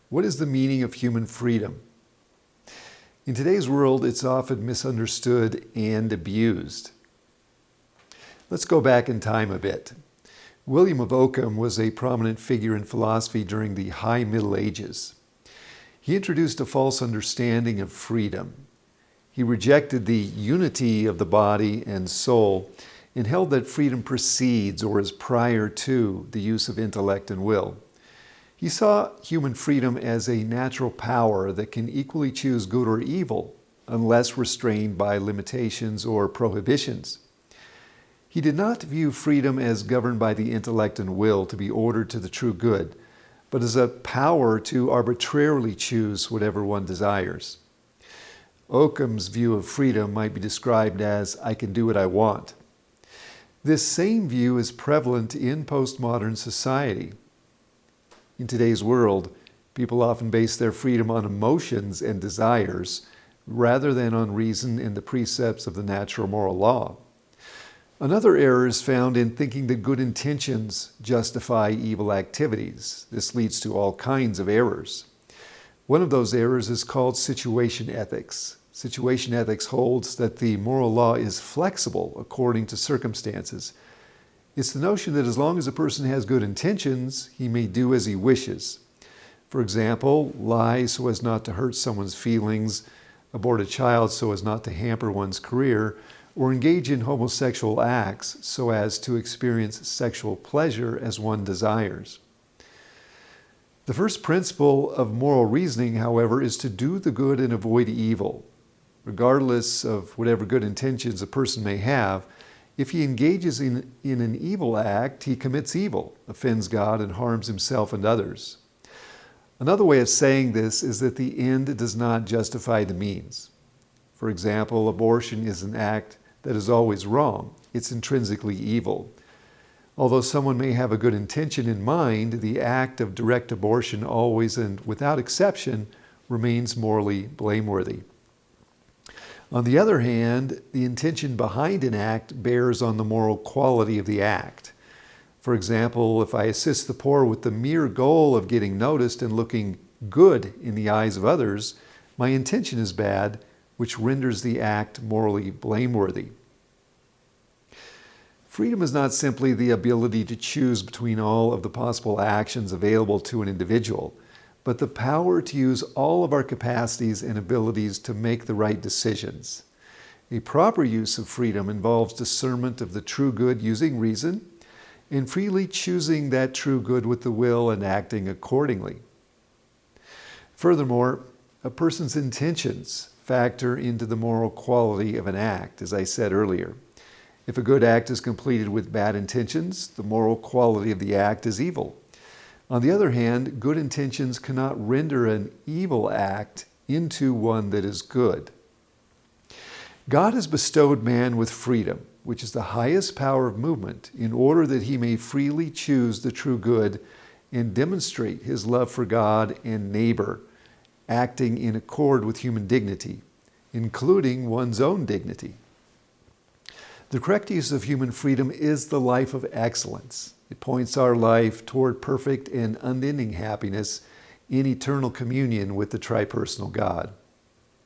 What is the meaning of human freedom? In today's world, it's often misunderstood and abused. Let's go back in time a bit. William of Ockham was a prominent figure in philosophy during the High Middle Ages. He introduced a false understanding of freedom. He rejected the unity of the body and soul and held that freedom precedes or is prior to the use of intellect and will. He saw human freedom as a natural power that can equally choose good or evil unless restrained by limitations or prohibitions. He did not view freedom as governed by the intellect and will to be ordered to the true good, but as a power to arbitrarily choose whatever one desires. Ockham's view of freedom might be described as, "I can do what I want." This same view is prevalent in postmodern society. In today's world, people often base their freedom on emotions and desires rather than on reason and the precepts of the natural moral law. Another error is found in thinking that good intentions justify evil activities. This leads to all kinds of errors. One of those errors is called situation ethics. Situation ethics holds that the moral law is flexible according to circumstances. It's the notion that as long as a person has good intentions, he may do as he wishes. For example, lie so as not to hurt someone's feelings, abort a child so as not to hamper one's career, or engage in homosexual acts so as to experience sexual pleasure as one desires. The first principle of moral reasoning, however, is to do the good and avoid evil. Regardless of whatever good intentions a person may have, if he engages in an evil act, he commits evil, offends God, and harms himself and others. Another way of saying this is that the end does not justify the means. For example, abortion is an act that is always wrong. It's intrinsically evil. Although someone may have a good intention in mind, the act of direct abortion always and without exception remains morally blameworthy. On the other hand, the intention behind an act bears on the moral quality of the act. For example, if I assist the poor with the mere goal of getting noticed and looking good in the eyes of others, my intention is bad, which renders the act morally blameworthy. Freedom is not simply the ability to choose between all of the possible actions available to an individual, but the power to use all of our capacities and abilities to make the right decisions. A proper use of freedom involves discernment of the true good using reason and freely choosing that true good with the will and acting accordingly. Furthermore, a person's intentions factor into the moral quality of an act, as I said earlier. If a good act is completed with bad intentions, the moral quality of the act is evil. On the other hand, good intentions cannot render an evil act into one that is good. God has bestowed man with freedom, which is the highest power of movement, in order that he may freely choose the true good and demonstrate his love for God and neighbor, acting in accord with human dignity, including one's own dignity. The correct use of human freedom is the life of excellence. It points our life toward perfect and unending happiness in eternal communion with the tripersonal God.